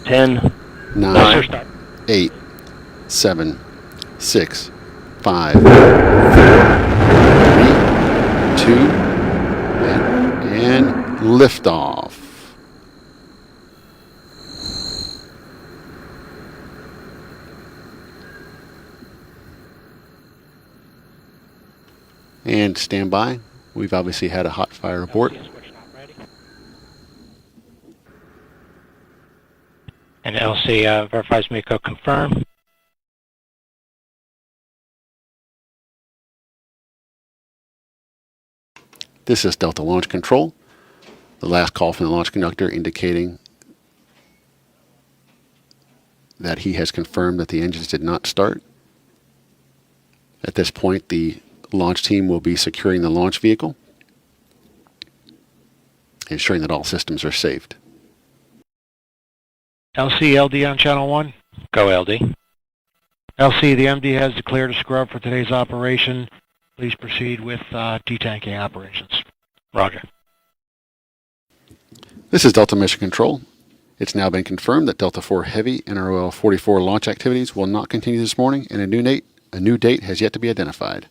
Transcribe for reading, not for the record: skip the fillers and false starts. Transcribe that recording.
10, 9, 8, 7, 6, 5, 4, 3, 2, and liftoff. And stand by. We've obviously had a hot fire report. And LC verifies MECO confirm. This is Delta Launch Control. The last call from the launch conductor indicating that he has confirmed that the engines did not start. At this point, the launch team will be securing the launch vehicle, ensuring that all systems are saved. LC, LD on channel 1. Go LD. LC, the MD has declared a scrub for today's operation. Please proceed with detanking operations. Roger. This is Delta Mission Control. It's now been confirmed that Delta 4 Heavy NROL 44 launch activities will not continue this morning, and a new date has yet to be identified.